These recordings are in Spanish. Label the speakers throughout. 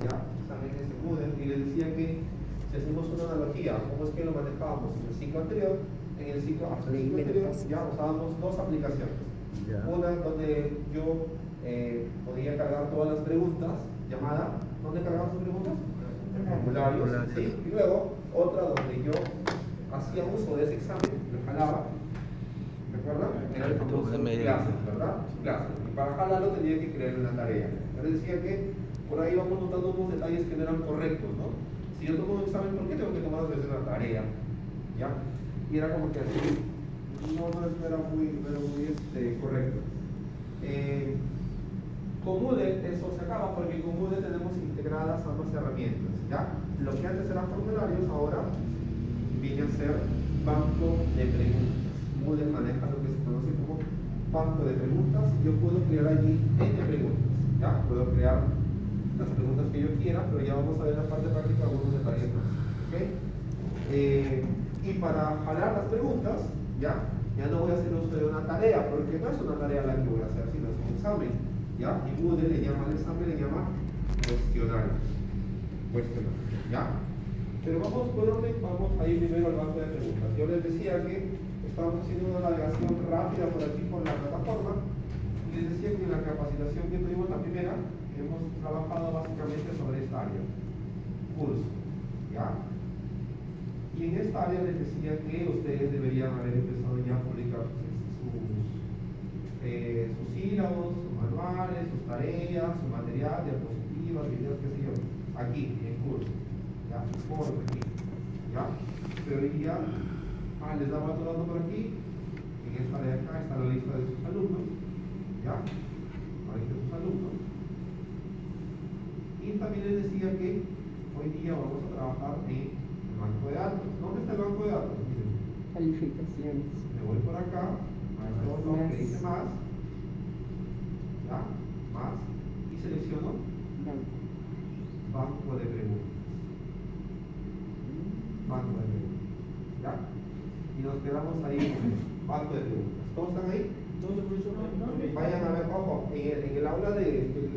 Speaker 1: ¿ya? Examen ese Moodle, y les decía que si hacemos una analogía, ¿cómo es que lo manejábamos en el ciclo anterior? En el ciclo anterior ya usábamos dos aplicaciones. Una donde yo podía cargar todas las preguntas, llamada, ¿dónde cargaba sus preguntas? En formularios, ¿sí? Y luego otra donde yo hacía uso de ese examen, lo jalaba, ¿recuerdan? Era el famoso clases, ¿verdad? Clases. Y para jalarlo tenía que crear una tarea. Yo les decía que por ahí vamos notando unos detalles que no eran correctos, ¿no? Si yo tomo un examen, ¿por qué tengo que tomar dos veces una tarea? ¿Ya? Y era como que así, no era muy correcto. Con Moodle eso se acaba porque con Moodle tenemos integradas ambas herramientas, ¿ya? Lo que antes eran formularios, ahora viene a ser banco de preguntas. Moodle maneja lo que se conoce como banco de preguntas. Yo puedo crear allí N preguntas, ¿ya? Puedo crear las preguntas que yo quiera, pero ya vamos a ver en la parte práctica algunos detalles más, ¿ok? Y para jalar las preguntas, ya no voy a hacer uso de una tarea, porque no es una tarea la que voy a hacer, sino es un examen, ¿ya? Y Moodle le llama al examen, le llama cuestionario, ¿ya? Pero vamos a ir primero al banco de preguntas. Yo les decía que estábamos haciendo una navegación rápida por aquí por la plataforma, y les decía que en la capacitación que tuvimos la primera, hemos trabajado básicamente sobre esta área, curso, ¿ya? Y en esta área les decía que ustedes deberían haber empezado ya a publicar sus sílabos, sus manuales, sus tareas, su material, diapositivas, videos, qué sé yo, aquí, en curso, ¿ya? Sus foros aquí, ¿ya? Pero hoy día, les daba otro dato por aquí, en esta de acá está la lista de sus alumnos, ¿ya? Ahí de sus alumnos. Y también les decía que hoy día vamos a trabajar en el banco de datos. ¿Dónde está el banco de datos? Miren.
Speaker 2: Calificaciones.
Speaker 1: Me voy por acá, a este botón que dice más, ¿ya? Más, y selecciono banco de preguntas. Banco de preguntas, ¿ya? Y nos quedamos ahí en el banco de preguntas. ¿Todos están ahí? Vayan a ver, ojo, en el aula en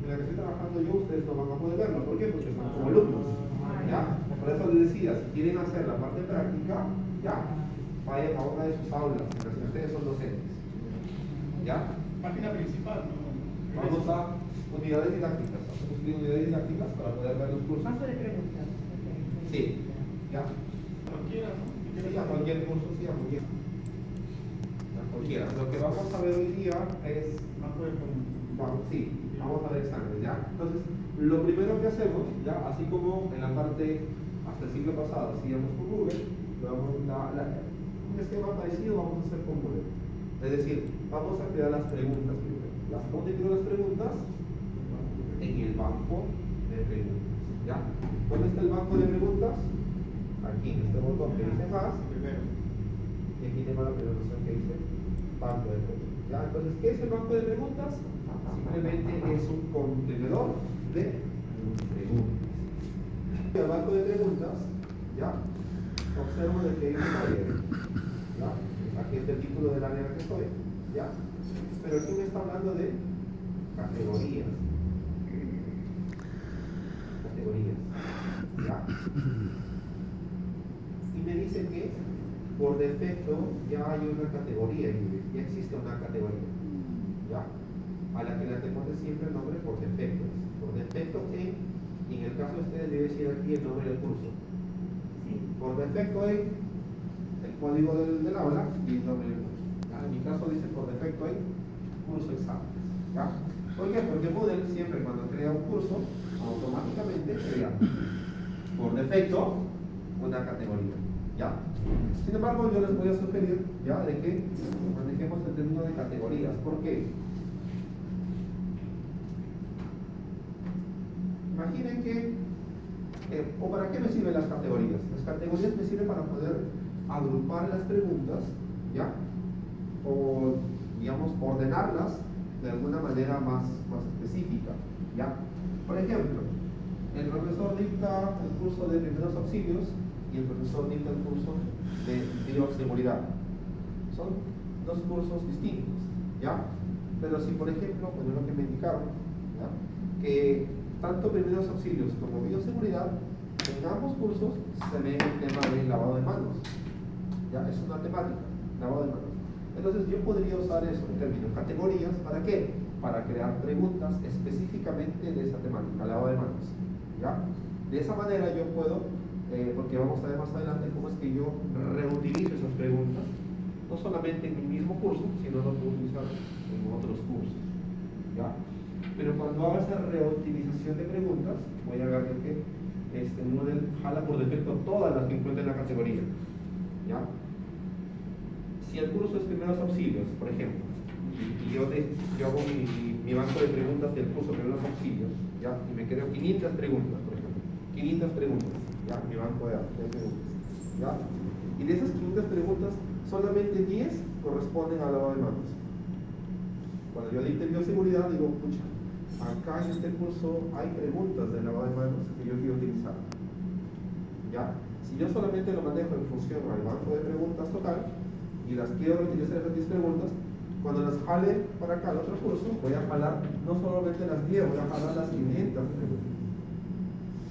Speaker 1: la que estoy trabajando yo, ustedes no van a poder verlo. ¿Por qué? Porque están como alumnos, ¿ya? Por eso les decía, si quieren hacer la parte práctica, ya, vayan a una de sus aulas, en las que ustedes son docentes, ¿ya?
Speaker 3: Página principal, ¿no?
Speaker 1: Vamos a unidades didácticas, hacemos unidades didácticas para poder ver los cursos.
Speaker 2: Banco de preguntas.
Speaker 1: Sí, ¿ya?
Speaker 3: Cualquiera, ¿no?
Speaker 1: Sí, a cualquier curso, sí, a cualquiera. Lo que vamos a ver hoy día es, vamos a ver exámenes, ¿ya? Entonces, lo primero que hacemos, ¿ya? Así como en la parte hasta el siglo pasado hacíamos con Google, un esquema parecido vamos a hacer con Google. Es decir, vamos a crear las preguntas primero. ¿Dónde creo las preguntas? En el banco de preguntas, ¿ya? ¿Dónde está el banco de preguntas? Aquí, en este botón que dice más, y aquí tengo la primera opción que dice banco de preguntas, ¿ya? Entonces, ¿qué es el banco de preguntas? Simplemente es un contenedor de preguntas. El banco de preguntas, ¿ya? Observo de que dice taller, ¿ya? Aquí está el título del área en la que estoy, ¿ya? Pero aquí me está hablando de categorías. ¿Ya? Y me dice que por defecto ya hay una categoría en inglés, ya existe una categoría, ¿ya? A la que le pones siempre el nombre por defecto. Por defecto y en el caso de ustedes debe decir aquí el nombre del curso. Por defecto el código del aula y el nombre del curso. ¿Ya? En mi caso dice por defecto curso exámenes, ¿ya? ¿Por qué? Porque Moodle siempre cuando crea un curso automáticamente crea por defecto una categoría, ¿ya? Sin embargo, yo les voy a sugerir ya de que manejemos el término de categorías. ¿Por qué? Imaginen que, ¿o para qué me sirven las categorías? Las categorías me sirven para poder agrupar las preguntas, ¿ya? O, digamos, ordenarlas de alguna manera más específica, ¿ya? Por ejemplo, el profesor dicta el curso de primeros auxilios y el profesor dicta el curso de bioseguridad. Son dos cursos distintos, ¿ya? Pero si, por ejemplo, pues lo que me indicaron, ¿ya? Que tanto primeros auxilios como bioseguridad, en ambos cursos se ve el tema del lavado de manos. Ya, es una temática, lavado de manos. Entonces yo podría usar eso en términos de categorías, ¿para qué? Para crear preguntas específicamente de esa temática, lavado de manos. ¿Ya? De esa manera yo puedo, porque vamos a ver más adelante cómo es que yo reutilizo esas preguntas, no solamente en mi mismo curso, sino lo puedo utilizar en otros cursos. ¿Ya? Pero cuando haga esa reutilización de preguntas, voy a ver que Moodle jala por defecto todas las que encuentre en la categoría. ¿Ya? Si el curso es primeros auxilios, por ejemplo, y yo hago mi banco de preguntas del curso de primeros auxilios, ¿ya? Y me creo 500 preguntas, por ejemplo, 500 preguntas, ¿ya? Mi banco de preguntas, ¿ya? Y de esas 500 preguntas, solamente 10 corresponden al lavado de manos. Cuando yo dicte bioseguridad, digo, pucha, acá en este curso hay preguntas de lavado de manos que yo quiero utilizar. ¿Ya? Si yo solamente lo manejo en función al banco de preguntas total y las quiero utilizar esas 10 preguntas, cuando las jale para acá al otro curso, voy a jalar no solamente las 10, voy a jalar las 500 preguntas.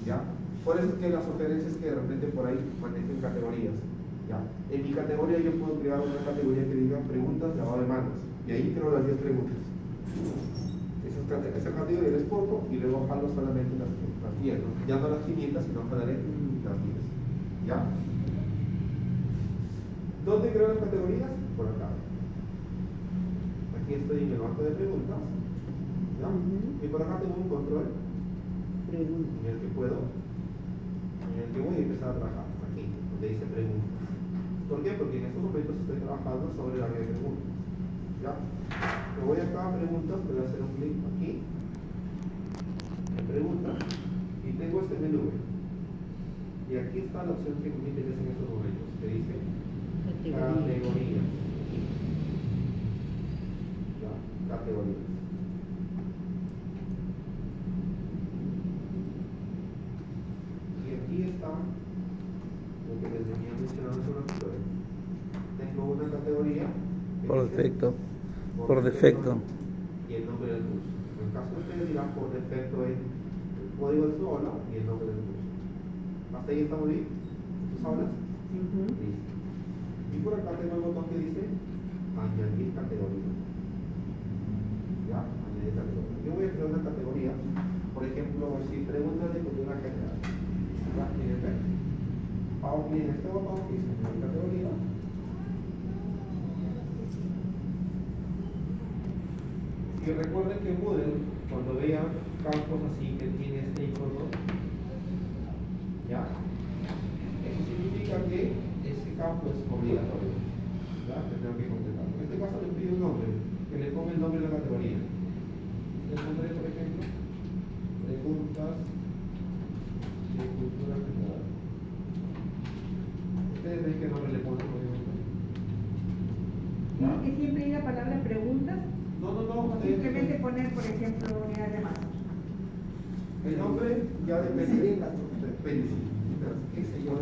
Speaker 1: ¿Ya? Por eso es que la sugerencia es que de repente por ahí manejen categorías. ¿Ya? En mi categoría yo puedo crear una categoría que diga preguntas de lavado de manos. Y ahí creo las 10 preguntas. Esa categoría les pongo y luego jalo solamente las 10, ¿no? Ya no las 500, sino jalaré las 10. ¿Ya? ¿Dónde creo las categorías? Por acá. Aquí estoy en el banco de preguntas. ¿Ya? Y por acá tengo un control en el que voy a empezar a trabajar. Aquí, donde dice preguntas. ¿Por qué? Porque en estos momentos estoy trabajando sobre el área de preguntas. ¿Ya? Me voy acá a preguntas, voy a hacer un clic aquí en preguntas y tengo este menú. Y aquí está la opción que me interesa en estos momentos, que dice categorías. ¿Ya? Categorías. Y aquí está lo que les venía mencionando sobre la historia. Tengo una categoría
Speaker 2: Por defecto.
Speaker 1: por defecto y el nombre del curso. En el caso de ustedes dirán por defecto es el código de su aula y el nombre del curso. ¿Hasta ahí estamos bien? ¿Tus aulas? Listo. Y por acá tengo el botón que dice añadir categoría. ¿Ya? Añadir categoría. Yo voy a crear una categoría, por ejemplo, si preguntas de cultura general. ¿Ya? ¿Tienen fe? Hago clic en este botón que dice añadir categoría. Y recuerden que Moodle, cuando vean campos así que tiene este icono, ¿ya? Eso significa que ese campo es obligatorio, ¿ya? Que tengo que completar. En este caso le pido un nombre, que le ponga el nombre de la categoría. Le pondré, por ejemplo, preguntas de cultura general. ¿Ustedes ven qué nombre le ponen, por ejemplo?
Speaker 4: ¿Tiene que siempre ir la palabra preguntas?
Speaker 1: No,
Speaker 4: O simplemente poner, por ejemplo, unidad de masa.
Speaker 1: el nombre ya depende. ¿Qué sé yo?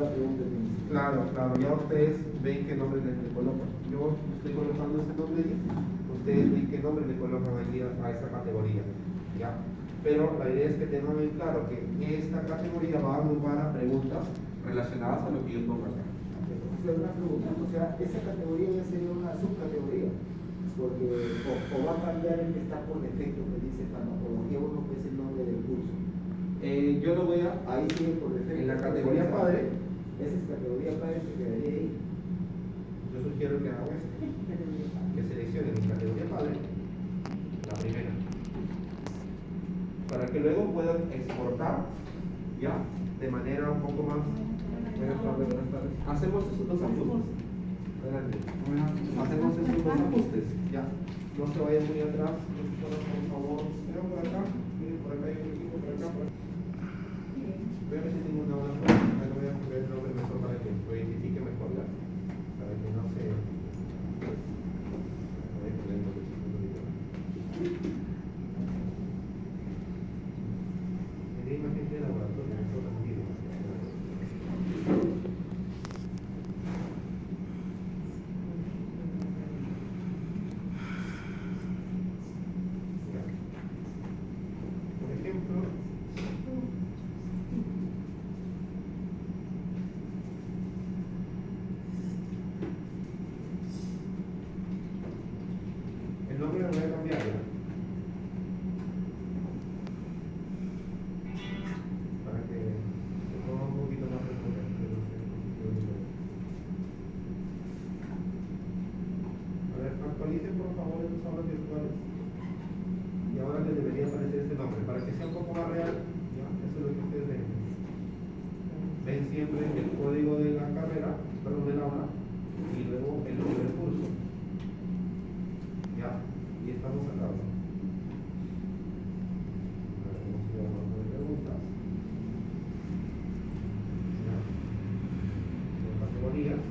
Speaker 1: Claro, ya ustedes ven qué nombre le colocan. Yo estoy colocando ese nombre ahí, ustedes ven qué nombre le colocan allí a esa categoría. ¿Ya? Pero la idea es que tengan bien claro que esta categoría va a agrupar a preguntas relacionadas a lo que yo pongo acá.
Speaker 5: Entonces, una pregunta, o sea, esa categoría ya sería una subcategoría, porque o va a cambiar el que está por defecto, que dice farmacología 1, que es el nombre del curso.
Speaker 1: Yo lo voy a,
Speaker 5: Ahí sigue por defecto.
Speaker 1: en la categoría padre,
Speaker 5: Esa es categoría padre, se quedaría ahí.
Speaker 1: yo sugiero que haga esto, que seleccione mi categoría padre, la primera, para que luego puedan exportar, ¿ya? De manera un poco más. Buenas tardes. Hacemos esos dos ajustes. Adelante. Hacemos esos dos ajustes, ¿ya? No se vayan muy atrás, por favor. Miren por acá, miren por acá, hay un equipo por acá. Voy a ver si tengo una hora por acá, le voy a poner el nombre mejor para que lo identifique mejor, ¿ya? Para que no se. Voy a poner el nombre. En la imagen de laboratorio, eso también. Por ejemplo, siempre el código de la carrera, perdón, del aula, y luego el nombre del curso. Ya, y estamos acá. Vamos a ir al banco de preguntas. Ya. En categorías.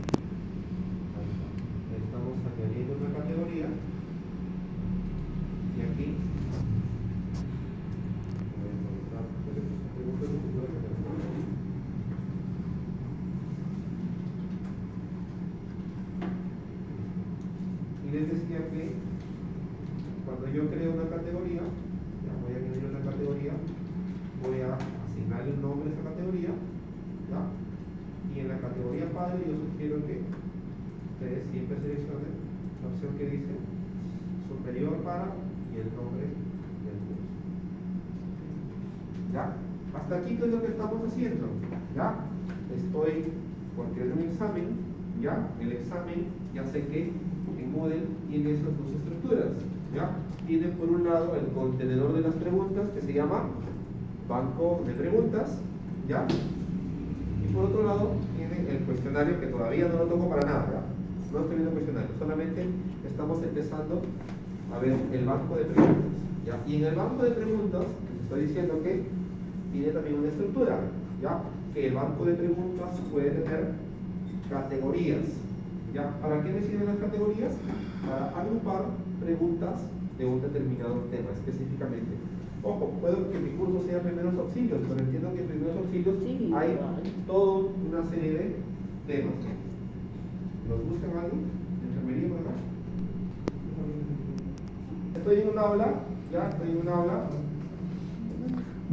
Speaker 1: Ahí está. Estamos añadiendo una categoría. Y aquí. Voy a colocar preguntas de cultura general. Y les decía que cuando yo creo una categoría, ya voy a añadir una categoría, voy a asignarle un nombre a esa categoría, ¿ya? Y en la categoría padre yo sugiero que ustedes siempre seleccionen la opción que dice superior para y el nombre del curso. ¿Ya? Hasta aquí, ¿qué es lo que estamos haciendo? ¿Ya? Estoy, porque es un examen, ¿ya? El examen, ya sé que en Moodle tiene esas dos estructuras, ¿ya? Tiene por un lado el contenedor de las preguntas, que se llama banco de preguntas, ¿ya? Y por otro lado tiene el cuestionario, que todavía no lo toco para nada, ¿ya? No estoy viendo cuestionario, solamente estamos empezando a ver el banco de preguntas, ¿ya? Y en el banco de preguntas, les estoy diciendo que tiene también una estructura, ¿ya? Que el banco de preguntas puede tener categorías, ¿ya? ¿Para qué me sirven las categorías? Para agrupar preguntas de un determinado tema específicamente. Ojo, puedo que mi curso sea primeros auxilios, pero entiendo que en primeros auxilios
Speaker 2: Sí,
Speaker 1: hay
Speaker 2: igual.
Speaker 1: toda una serie de temas. ¿Nos buscan algo? ¿Enfermería por acá? Estoy en un aula, ya estoy en un aula,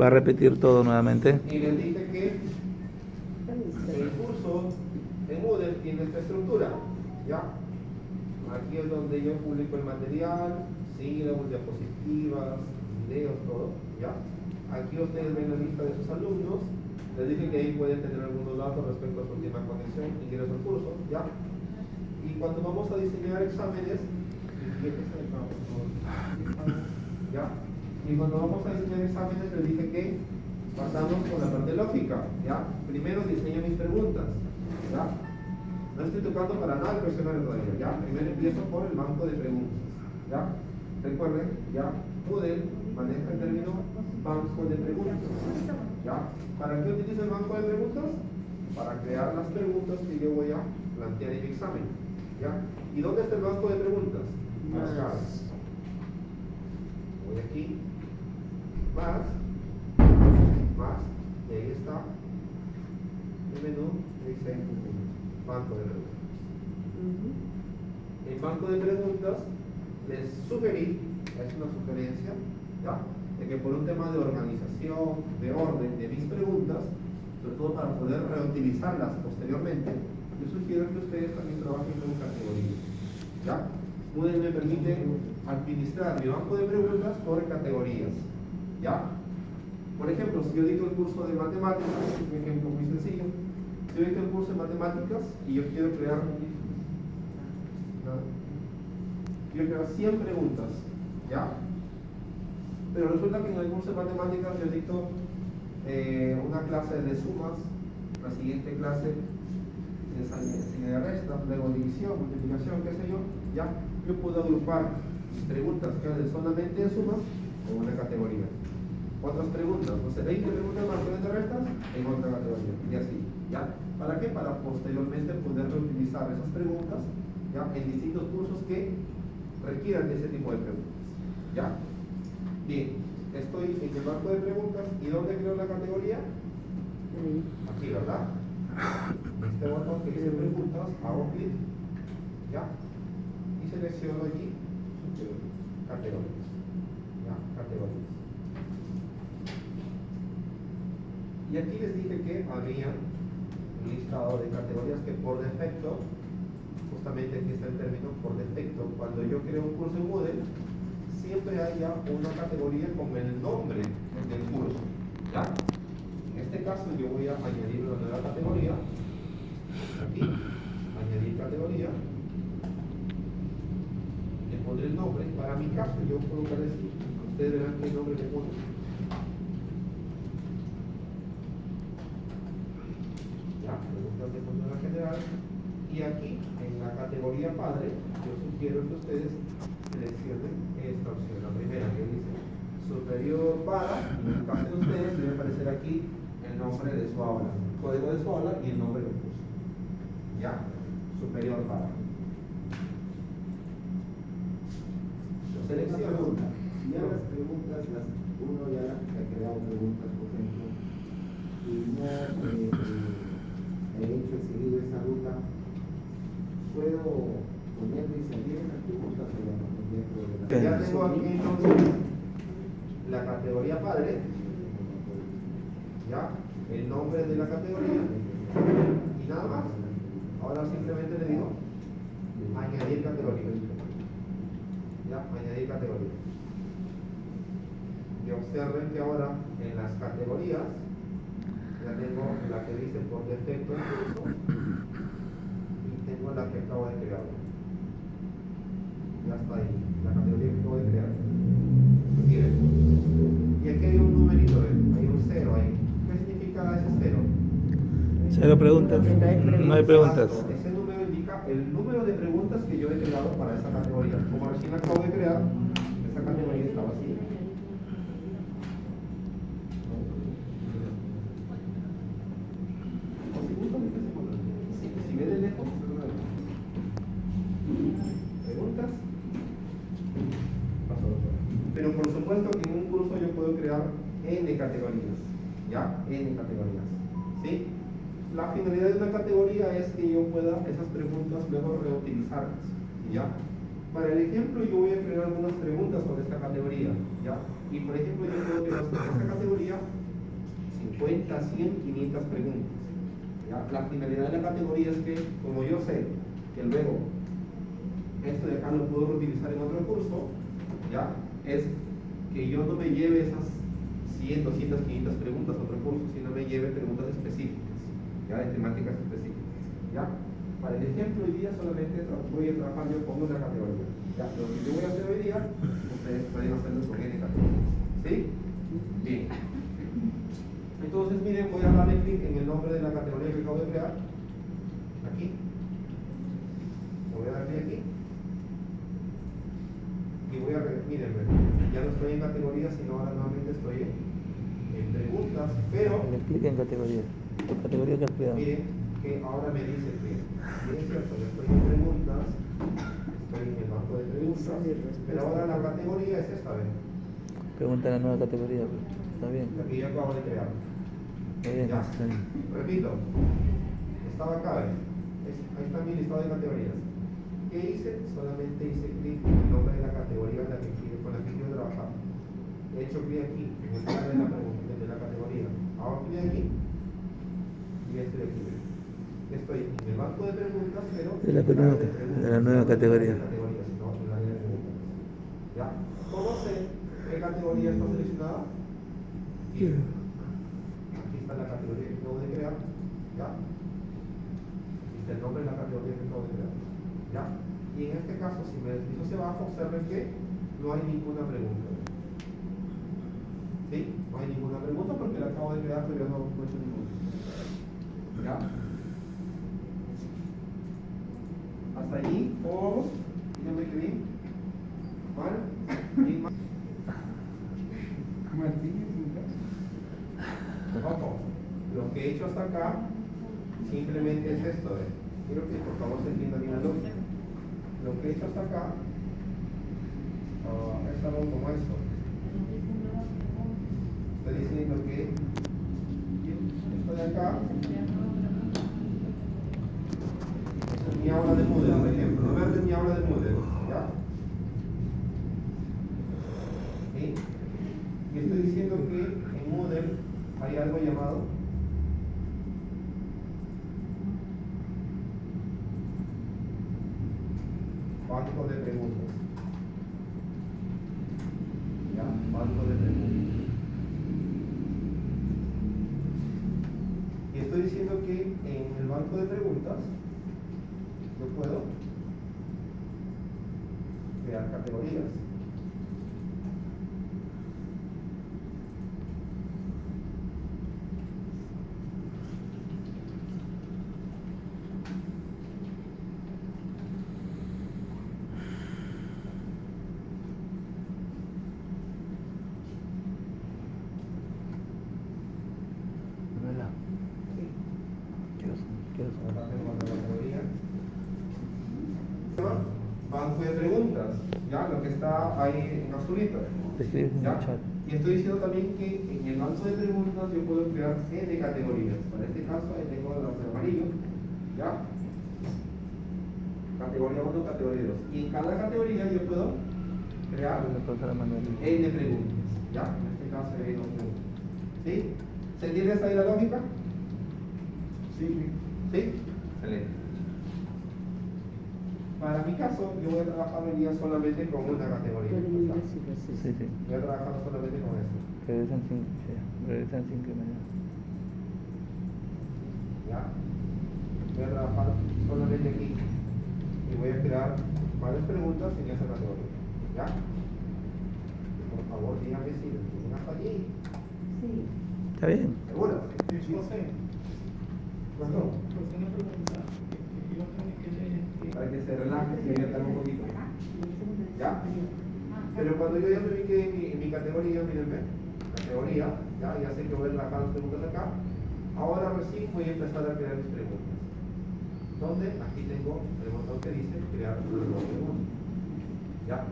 Speaker 6: Va a repetir todo nuevamente.
Speaker 1: y les dije que el curso en Moodle tiene esta estructura, ¿ya? Aquí es donde yo publico el material, sílabos, diapositivas, videos, todo, ¿ya? Aquí ustedes ven la lista de sus alumnos. Les dije que ahí pueden tener algunos datos respecto a su última conexión, ingreso al curso, ¿ya? Y cuando vamos a diseñar exámenes, ¿ya? Y cuando vamos a diseñar exámenes les dije que pasamos con la parte lógica, ¿ya? Primero diseño mis preguntas, ¿ya? No estoy tocando para nada el cuestionario todavía, ¿ya? Primero empiezo por el banco de preguntas, ¿ya? Recuerden, ¿ya? Moodle maneja el término banco de preguntas, ¿ya? ¿Para qué utilizo el banco de preguntas? Para crear las preguntas que yo voy a plantear en mi examen, ¿ya? ¿Y dónde está el banco de preguntas? Acá. Voy aquí, más, y ahí está el menú, dice banco de preguntas. El banco de preguntas les sugerí, es una sugerencia, ¿ya? De que por un tema de organización, de orden de mis preguntas, sobre todo para poder reutilizarlas posteriormente, yo sugiero que ustedes también trabajen con categorías, ¿ya? Moodle me permite administrar mi banco de preguntas por categorías, ¿ya? Por ejemplo, si yo dicto el curso de matemáticas, un ejemplo muy sencillo, si yo dicto el curso de matemáticas y yo quiero crear 100 preguntas, ¿ya? Pero resulta que en el curso de matemáticas yo dicto una clase de sumas, la siguiente clase de restas, luego división, multiplicación, qué sé yo, ¿ya? Yo puedo agrupar mis preguntas que hacen solamente de sumas en una categoría. Otras preguntas, no sé, 20 preguntas más de restas en otra categoría, y así, ¿ya? ¿Para qué? Para posteriormente poder reutilizar esas preguntas, ¿ya? En distintos cursos que requieran de ese tipo de preguntas, ¿ya? Bien, estoy en el banco de preguntas, ¿y dónde creo la categoría? Aquí, ¿verdad? Este botón que dice preguntas, hago clic, ¿ya? Y selecciono allí categorías, ¿ya? Categorías. Y aquí les dije que había un listado de categorías que por defecto, justamente aquí está el término, por defecto, cuando yo creo un curso en Moodle, siempre haya una categoría con el nombre del curso, ¿ya? En este caso yo voy a añadir una nueva categoría, aquí, añadir categoría, le pondré el nombre, para mi caso yo colocaré así, ustedes verán qué nombre le pongo. ¿Ya? preguntas de cultura general. Y aquí, en la categoría padre, yo sugiero que ustedes seleccionen esta opción, la primera que dice superior para, y en el caso de ustedes debe aparecer aquí el nombre de su aula, el código de su aula y el nombre del curso. ¿Ya? Superior para. Lo
Speaker 5: Una
Speaker 1: selecciono.
Speaker 5: pregunta. Ya las preguntas, uno ya ha creado preguntas, por ejemplo, y no he hecho, he seguido esa ruta, ¿puedo ponerle y salir en las preguntas o ya no?
Speaker 1: Ya tengo aquí entonces la categoría padre, ya, el nombre de la categoría y nada más. Ahora simplemente le digo añadir categoría. Ya, añadir categoría. Y observen que ahora en las categorías ya tengo la que dice por defecto el curso y tengo la que acabo de crear. Ya está ahí, la categoría que acabo de crear. Miren, y aquí hay un numerito, hay un 0 ahí. ¿Qué significa ese 0?
Speaker 6: Cero preguntas. No hay preguntas.
Speaker 1: Exacto, ese número indica el número de preguntas que yo he creado para esa categoría. Como recién acabo de crear, esa categoría está vacía. Si ve de lejos, preguntas. Paso doctor. Pero por supuesto que en un curso yo puedo crear N categorías. ¿Ya? N categorías. ¿Sí? La finalidad de una categoría es que yo pueda esas preguntas luego reutilizarlas. ¿Ya? Para el ejemplo yo voy a crear algunas preguntas sobre esta categoría. ¿Ya? Y por ejemplo yo puedo crear sobre esta categoría 50, 100, 500 preguntas. ¿Ya? La finalidad de la categoría es que, como yo sé que luego esto de acá lo puedo reutilizar en otro curso, ¿ya? Es que yo no me lleve esas 100, 200, 500 preguntas a otro curso, sino me lleve preguntas específicas, ¿ya? De temáticas específicas, ¿ya? Para el ejemplo hoy día solamente voy a trabajar yo con una categoría, ¿ya? Lo que yo voy a hacer hoy día, ustedes pueden hacerlo con N categorías, ¿sí? Bien. Entonces, miren, voy a darle clic en el nombre de la categoría que acabo de crear, aquí, voy a dar clic aquí, y voy a ver, miren, ya no estoy en categoría, sino ahora nuevamente estoy en preguntas, pero
Speaker 6: Le clic en categoría. ¿Qué categoría que has creado?
Speaker 1: miren que ahora me dice que, bien es cierto, yo estoy en preguntas, estoy en el banco de preguntas, pero ahora la categoría es esta, ¿ven?
Speaker 6: Pregunta en la nueva categoría. Pues. Está bien.
Speaker 1: La que yo acabo de crear.
Speaker 6: Está bien,
Speaker 1: ¿Ya?
Speaker 6: está bien.
Speaker 1: Repito, estaba acá, ¿ven? Ahí está mi listado de categorías. ¿Qué hice? Solamente hice clic en el nombre de la categoría con la que quiero trabajar. He hecho clic aquí, en el nombre de la categoría. Hago clic aquí y estoy aquí. Estoy en el banco de preguntas, pero
Speaker 6: De la
Speaker 1: en el área
Speaker 6: nueva-
Speaker 1: preguntas,
Speaker 6: de la nueva
Speaker 1: no en el área
Speaker 6: categoría.
Speaker 1: de categorías, sino en el área de preguntas. ¿Ya? ¿Cómo sé qué categoría está seleccionada? Bien. Aquí está la categoría que acabo de crear. ¿Ya? Aquí está el nombre de la categoría que acabo de crear. ¿Ya? Y en este caso, si me deslizo hacia abajo, observen que no hay ninguna pregunta. ¿Sí? No hay ninguna pregunta porque la acabo de crear, pero yo no he hecho ninguna. ¿Ya? Hasta allí, todos, díganme que bien. ¿Vale? ¿Bien? Ojo, lo que he hecho hasta acá simplemente es esto, quiero que por favor se entienda bien la lógica. Lo que he hecho hasta acá es algo como esto. Estoy diciendo que esto de acá es mi aula de Moodle, por ejemplo. No vean que es mi aula de Moodle, ¿ya? ¿Sí? Y estoy diciendo que en Moodle hay algo llamado banco de preguntas. ¿Ya? Banco de preguntas. Y estoy diciendo que en el banco de preguntas yo puedo crear categorías. Acá tenemos la categoría. Banco de preguntas, ya, lo que está ahí en azulito.
Speaker 6: Te escribes en
Speaker 1: ¿Ya?
Speaker 6: el chat.
Speaker 1: Y estoy diciendo también que en el banco de preguntas yo puedo crear N categorías. Para este caso ahí tengo las de amarillo, ¿ya? Categoría 1, categoría 2. Y en cada categoría yo puedo crear
Speaker 6: La profesora Manuel.
Speaker 1: N preguntas, ¿ya? En este caso hay 2 preguntas. ¿Sí? ¿Se entiende hasta ahí la lógica?
Speaker 3: Sí.
Speaker 1: ¿Sí? Excelente. Para mi caso, yo voy a trabajar hoy día solamente con una categoría. ¿Ya?
Speaker 6: Sí, sí.
Speaker 1: Voy a trabajar solamente con esto.
Speaker 6: Regresan 5, sí. Regresan 5 y media.
Speaker 1: ¿Ya? Voy a trabajar solamente aquí. Y voy a crear varias preguntas en esa categoría. ¿Ya? Por favor, díganme si lo tienen hasta allí.
Speaker 4: Sí.
Speaker 6: ¿Está bien?
Speaker 1: ¿Seguro?
Speaker 3: José,
Speaker 1: ¿Cuánto?
Speaker 3: José una pregunta. Que yo tengo que leer.
Speaker 1: Para que se relaje, se diviertan un poquito. ¿Ya? Pero cuando yo ya me ubiqué en mi categoría, mírenme, categoría, ya sé que voy a trabajar las preguntas acá. Ahora recién voy a empezar a crear mis preguntas. ¿Dónde? Aquí tengo el botón que dice crear una nueva pregunta. ¿Ya?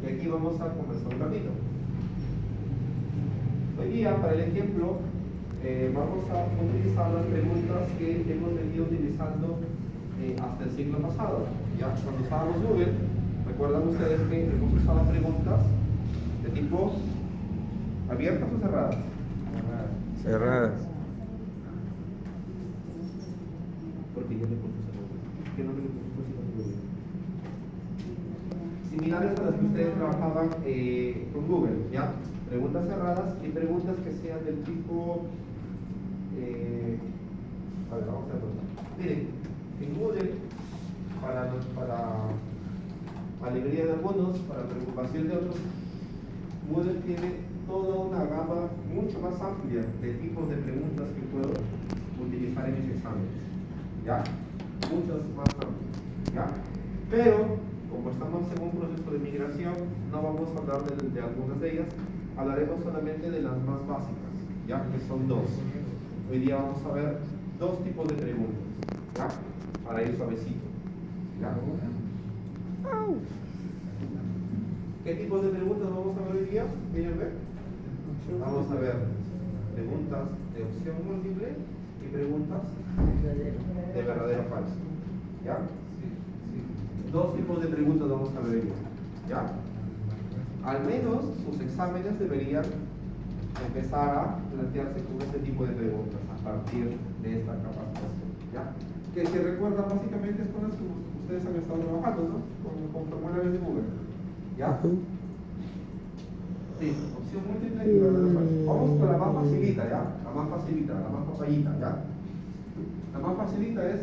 Speaker 1: Y aquí vamos a comenzar un ratito. Hoy día, para el ejemplo, vamos a utilizar las preguntas que hemos venido utilizando hasta el siglo pasado. Ya, cuando usábamos Google, recuerdan ustedes que hemos usado preguntas de tipo abiertas o cerradas.
Speaker 6: Cerradas.
Speaker 1: Porque yo le puse cerradas. ¿Qué no le puse cerradas? Similares a las que ustedes trabajaban con Google, ¿ya? Preguntas cerradas y preguntas que sean del tipo. A ver, vamos a ver. Miren, en Google, para alegría de algunos, para preocupación de otros, Google tiene toda una gama mucho más amplia de tipos de preguntas que puedo utilizar en mis exámenes. ¿Ya? Muchas más amplias. ¿Ya? Pero, como estamos en un proceso de migración, no vamos a hablar de algunas de ellas, hablaremos solamente de las más básicas, ¿ya? Que son 2. Hoy día vamos a ver 2 tipos de preguntas, ¿ya? Para ir suavecito. ¿Ya? ¿Qué tipos de preguntas vamos a ver hoy día? Miren, ver. Vamos a ver preguntas de opción múltiple y preguntas de verdadero o falso. ¿Ya? 2 tipos de preguntas vamos a ver hoy día. ¿Ya? Al menos sus exámenes deberían empezar a plantearse con este tipo de preguntas a partir de esta capacitación. ¿Ya? Que se recuerdan básicamente es con las que ustedes han estado trabajando, ¿no? Con formularios de Google. ¿Ya? Sí, opción múltiple y verdadero o falso. Vamos con la más facilita, ¿ya? La más facilita, la más papayita, ¿ya? La más facilita es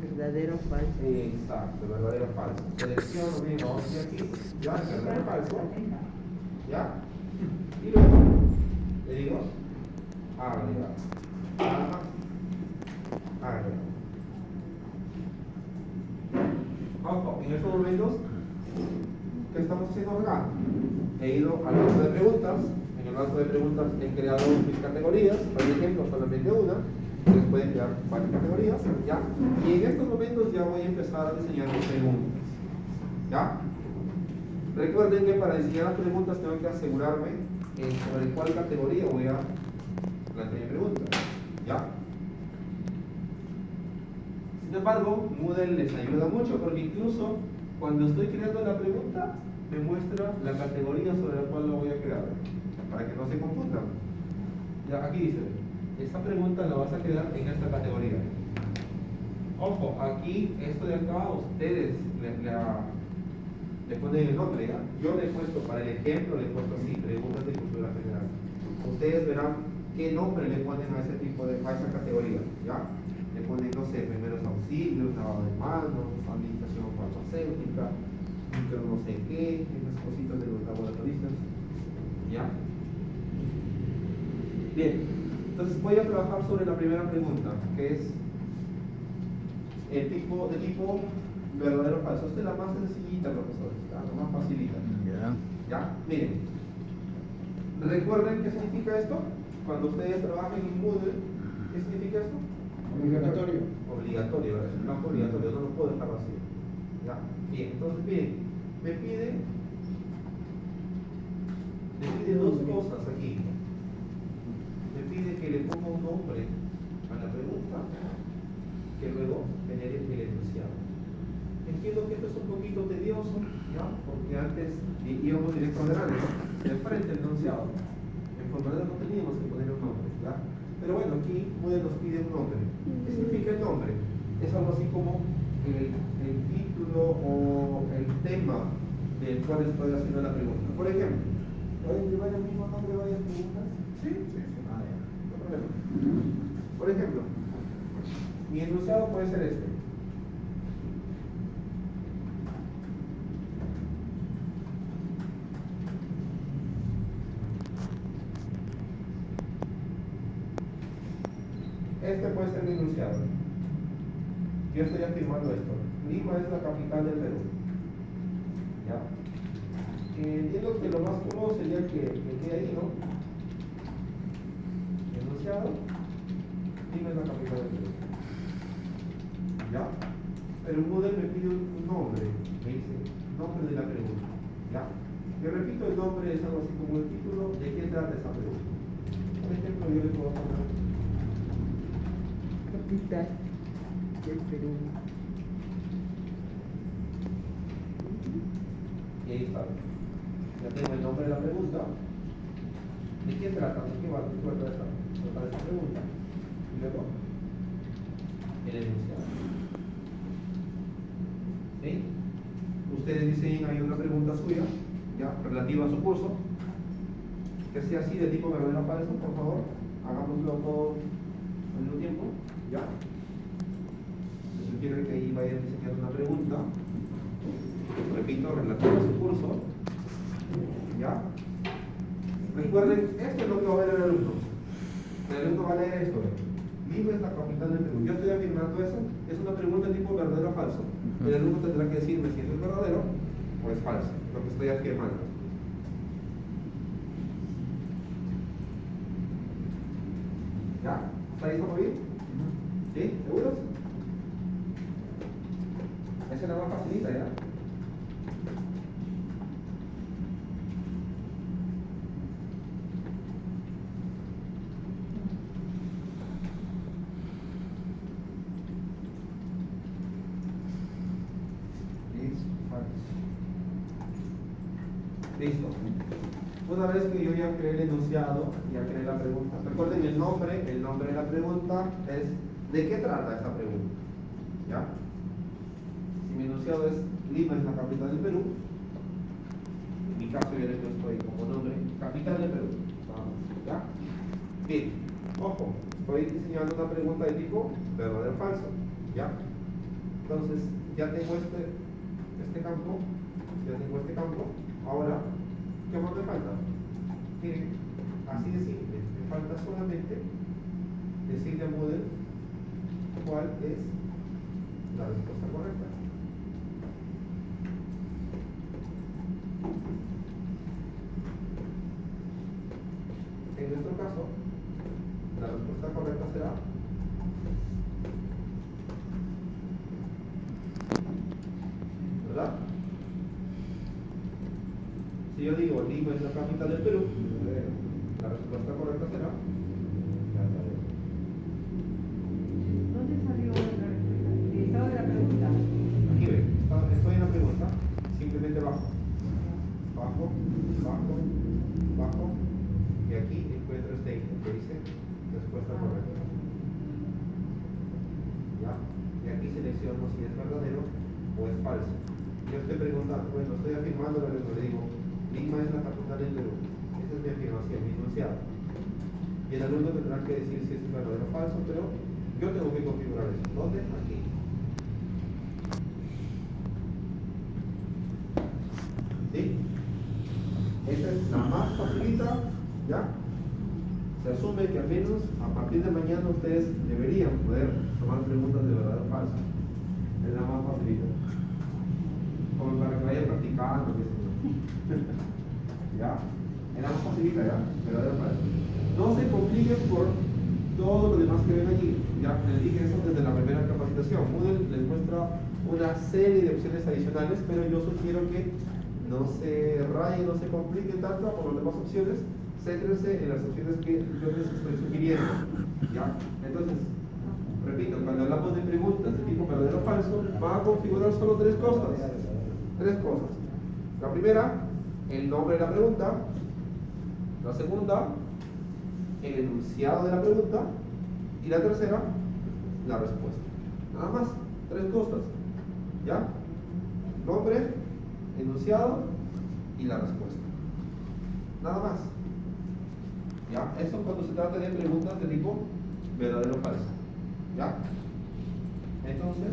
Speaker 4: Verdadero o falso.
Speaker 1: exacto, verdadero o falso. Selecciono bien, vamos a ir aquí, ya, verdadero o falso. ¿Ya? Y luego le digo agregar. Nada más. Agregar. Ojo, en estos momentos, ¿qué estamos haciendo acá? He ido al banco de preguntas. En el banco de preguntas he creado mis categorías. Por ejemplo, solamente una. Ustedes pueden crear varias categorías, ¿ya? Y en estos momentos ya voy a empezar a diseñar mis preguntas, ¿ya? Recuerden que para diseñar las preguntas tengo que asegurarme sobre cuál categoría voy a plantear mi pregunta, ¿ya? Sin embargo, Moodle les ayuda mucho porque incluso cuando estoy creando la pregunta me muestra la categoría sobre la cual la voy a crear, para que no se confundan. Ya, aquí dice, esta pregunta la vas a crear en esta categoría. Ojo, aquí, esto de acá, ustedes le ponen el nombre, ¿ya? Yo le he puesto, para el ejemplo, le he puesto así, preguntas de cultura general. Ustedes verán qué nombre le ponen a ese tipo de, a esa categoría, ¿ya? Le ponen, no sé, primeros auxilios, lavado de manos, administración farmacéutica, micro no sé qué, esas cositas de los laboratoristas, ¿ya? Bien. Entonces voy a trabajar sobre la primera pregunta, que es el tipo de tipo verdadero o falso. Esta es la más sencillita, profesores, la más facilita. ¿Ya? Miren. ¿Recuerden qué significa esto? Cuando ustedes trabajen en Moodle, ¿qué significa esto?
Speaker 3: Obligatorio.
Speaker 1: Obligatorio, es un campo obligatorio, no lo puedo dejar vacío. ¿Ya? Bien, entonces bien, me pide dos cosas aquí. Me pide que le ponga un nombre a la pregunta que luego genere el enunciado. Entiendo que esto es un poquito tedioso, ¿ya? Porque antes íbamos directo adelante, ¿no? De frente el enunciado. En formulario no teníamos que poner un nombre, ¿ya? Pero bueno, aquí Moodle nos pide un nombre. ¿Qué significa el nombre? Es algo así como el título o el tema del cual estoy haciendo la pregunta. Por ejemplo,
Speaker 5: ¿Pueden llevar el mismo nombre varias preguntas?
Speaker 1: sí,
Speaker 5: Ah, ya.
Speaker 1: no hay problema. Por ejemplo, mi enunciado puede ser este. Este puede ser mi enunciado. Yo estoy afirmando esto. Lima es la capital del Perú. ¿Ya? Entiendo que lo más cómodo sería que quede ahí, ¿no? Enunciado. Lima es la capital del Perú. ¿Ya? Pero Moodle me pide un nombre. Me dice, nombre de la pregunta. ¿Ya? Yo repito, el nombre es algo así como el título de qué trata esa pregunta. Por ejemplo, yo le puedo poner
Speaker 4: Capital del Perú.
Speaker 1: y ahí está. Ya tengo el nombre de la pregunta. ¿De qué trata? ¿De qué va? ¿De qué trata esta pregunta? Y luego, el enunciado. ¿Sí? Ustedes dicen, hay una pregunta suya, ya, relativa a su curso, que sea así de tipo verdadero o falso, por favor, hagámoslo todo al mismo tiempo, ya. Les sugiero que ahí vayan diseñando una pregunta, repito, relativa a su curso, ya. Recuerden, esto es lo que va a ver el alumno. El alumno va a leer esto. Lima es la capital del Perú. Yo estoy afirmando eso. Es una pregunta de tipo verdadero o falso. El alumno tendrá que decirme si eso es verdadero o es falso, lo que estoy afirmando. ¿Ya? ¿Está ahí? ¿Estamos bien? ¿Sí? ¿Seguros? Esa es la más facilita, ¿ya? Listo. Una vez que yo ya creé el enunciado, ya creé la pregunta. Recuerden el nombre de la pregunta es ¿de qué trata esa pregunta? ¿Ya? Si mi enunciado es Lima es la capital del Perú, en mi caso yo le he puesto ahí como nombre capital del Perú. ¿Ya? Bien, ojo, estoy diseñando una pregunta de tipo verdadero o falso. ¿Ya? Entonces, ya tengo este campo, ya tengo este campo. Ahora, ¿qué más me falta? Miren, así de simple, me falta solamente decirle a Moodle cuál es la respuesta correcta. En nuestro caso, la respuesta correcta será ¿verdad? Si yo digo Lima es la capital del Perú, la respuesta correcta será
Speaker 4: ¿Dónde salió la respuesta? El estado de la pregunta.
Speaker 1: aquí ven, estoy en la pregunta, simplemente bajo, y aquí encuentro este ítem que dice respuesta correcta. ¿Ya? Y aquí selecciono si es verdadero o es falso. Yo estoy preguntando, bueno, estoy afirmando lo que le digo, Lima es la capital del Perú. Esa es mi afirmación, mi enunciado. Y el alumno tendrá que decir si es verdadero o falso, pero yo tengo que configurar eso. ¿Dónde? Aquí. ¿Sí? Esta es la más facilita, ¿ya? Se asume que al menos a partir de mañana ustedes deberían poder tomar preguntas de verdad o falsa. Es la más facilita. Como para que vayan practicando, qué sé yo. ¿Ya? Es la más facilita, ¿ya? Verdadero o falso. No se compliquen por todo lo demás que ven allí. Ya les dije eso desde la primera capacitación. Moodle les muestra una serie de opciones adicionales, pero yo sugiero que no se rayen, no se compliquen tanto por las demás opciones. Céntrense en las opciones que yo les estoy sugiriendo. ¿Ya? Entonces, repito, cuando hablamos de preguntas de tipo verdadero o falso, va a configurar solo tres cosas. Tres cosas. La primera, el nombre de la pregunta. La segunda, el enunciado de la pregunta. Y la tercera, la respuesta. Nada más, tres cosas. ¿Ya? Nombre, enunciado y la respuesta. Nada más. ¿Ya? Eso cuando se trata de preguntas de tipo verdadero o falso. ¿Ya? Entonces,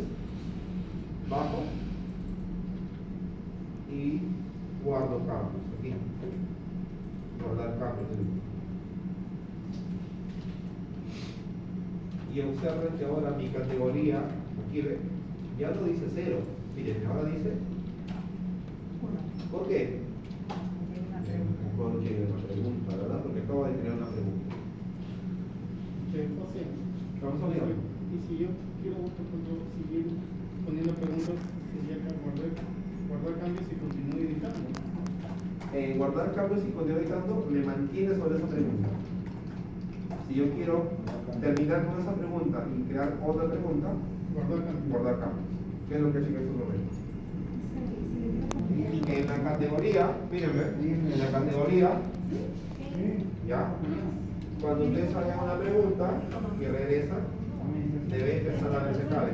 Speaker 1: bajo y guardo cambios aquí. Guardar cambios. Y observen que ahora mi categoría, aquí ve, ya no dice 0. Miren, ahora dice. ¿Por qué? Porque es una pregunta, ¿verdad? Porque acabo de crear una pregunta.
Speaker 3: José,
Speaker 1: Vamos a ver.
Speaker 3: y si yo quiero seguir poniendo preguntas, tendría que guardar cambios y continuar editando.
Speaker 1: Guardar cambios y continuar editando me mantiene sobre esa pregunta. Si yo quiero terminar con esa pregunta y crear otra pregunta, guardar cambios. ¿Qué es lo que he hecho en estos momentos? Y en la categoría, mírenme, en la categoría, ya, cuando ustedes hagan una pregunta y regresan, debe empezar a darse cabe.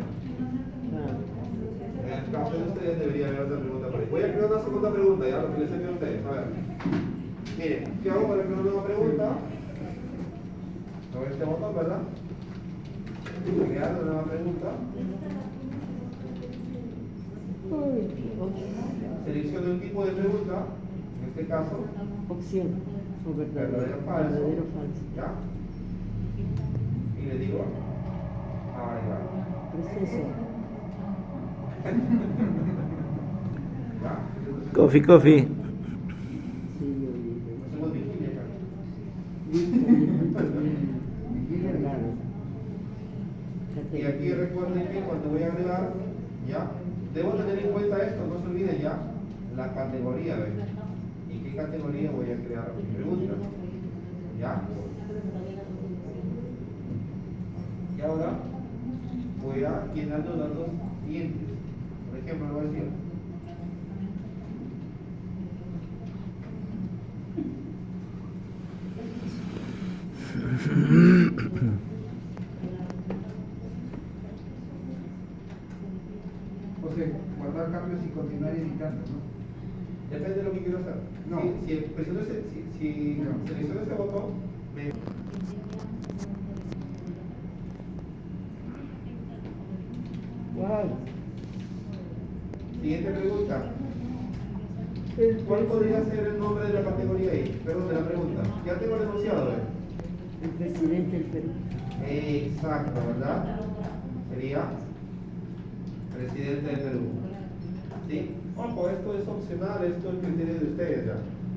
Speaker 1: En el caso de ustedes debería haber otra pregunta por ahí. Voy a crear una segunda pregunta, ya lo que les envío a ustedes. A ver. Miren, ¿qué hago para crear una nueva pregunta? Sobre este botón, ¿verdad? Crear una nueva pregunta. Selecciono un tipo de pregunta, en este caso,
Speaker 2: Opción o
Speaker 1: verdadero o falso.
Speaker 2: verdadero o falso.
Speaker 1: ¿Ya? Y le digo, agregar.
Speaker 2: Proceso.
Speaker 1: ¿Ya?
Speaker 6: Coffee, coffee.
Speaker 2: Sí, yo dije.
Speaker 1: Hacemos vigilia acá.
Speaker 2: Verdad.
Speaker 1: Y aquí recuerden que cuando voy a agregar, ya, debo tener en cuenta esto, no se olviden ya, la categoría, ¿ven? ¿Y qué categoría voy a crear mi pregunta? ¿Ya? Y ahora voy a llenar los datos siguientes. Por ejemplo, le voy a decir,
Speaker 7: José, guardar cambios y continuar editando, ¿no?
Speaker 1: depende de lo que quiero hacer.
Speaker 7: No.
Speaker 1: Si presiono si selecciono ese botón, me...
Speaker 2: Wow.
Speaker 1: Siguiente pregunta. ¿Cuál podría ser el nombre de la categoría ahí? Perdón, de la pregunta. Ya tengo el enunciado, ¿eh?
Speaker 2: El presidente del Perú.
Speaker 1: Exacto, ¿verdad? Sería presidente del Perú. ¿Sí? Ojo, esto es opcional, esto es el criterio de ustedes ya.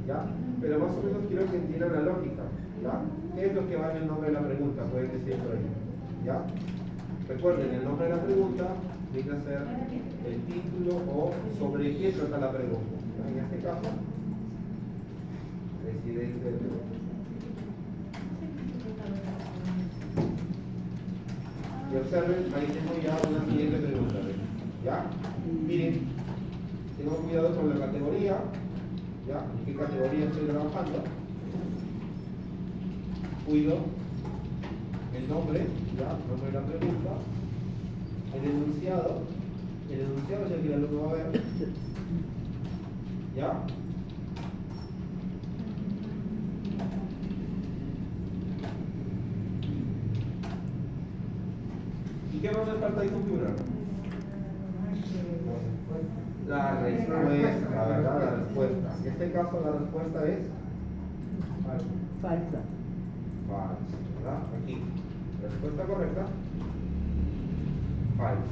Speaker 1: ¿Ya? Pero más o menos quiero que entiendan la lógica. ¿Ya? ¿Qué es lo que va en el nombre de la pregunta? Pueden decir por ahí. ¿Ya? Recuerden, el nombre de la pregunta viene a ser el título o sobre qué trata la pregunta. En este caso, presidente del Perú. Y observen, ahí tengo ya una siguiente pregunta. ¿Ya? Miren, tengo cuidado con la categoría. ¿Ya? ¿En qué categoría estoy trabajando? Cuido el nombre, ¿ya? El nombre de la pregunta. El enunciado es el que el alumno va a ver. ¿Ya? ¿Y qué más me falta ahí configurar? La respuesta, ¿verdad? La respuesta. En este caso la respuesta es
Speaker 2: Falsa.
Speaker 1: falso, ¿verdad? Aquí. Respuesta correcta. Falso.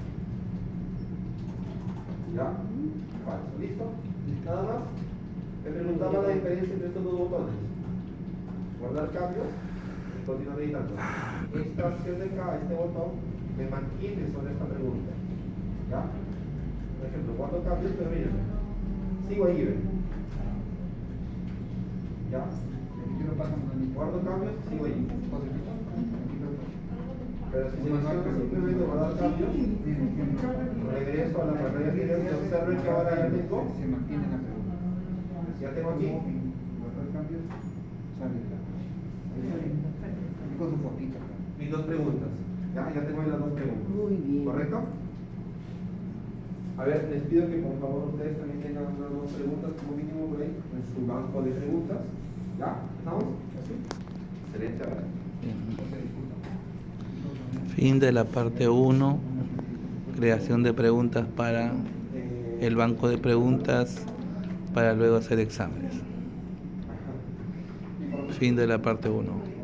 Speaker 1: ¿Ya? Falso. ¿Listo? Nada más. Me preguntaba la diferencia entre estos dos botones. Guardar cambios y continuando editando. Esta acción de acá, este botón, me mantiene sobre esta pregunta. ¿Ya? Por ejemplo, guardo cambios, pero miren, sigo ahí, ¿ven? ¿Ya?
Speaker 7: Aquí lo pasamos a mí.
Speaker 1: Guardo cambios, sigo ahí.
Speaker 7: Positivo. Aquí lo otro.
Speaker 1: Pero si selecciono simplemente guardar cambios, regreso a la pantalla anterior y observen que ahora ya tengo,
Speaker 7: Se mantiene la pregunta.
Speaker 1: ya tengo aquí.
Speaker 7: Guardar cambios, sale la. Ahí sale. Aquí con su fotito.
Speaker 1: mis dos preguntas. Ya tengo ahí las dos preguntas.
Speaker 2: Muy bien.
Speaker 1: ¿Correcto? A ver, les pido que por favor ustedes también tengan unas dos preguntas como mínimo por ahí en su banco de preguntas. ¿Ya? ¿Estamos? ¿Así? Excelente, a ver.
Speaker 6: Fin de la parte 1. Creación de preguntas para el banco de preguntas para luego hacer exámenes. Fin de la parte 1.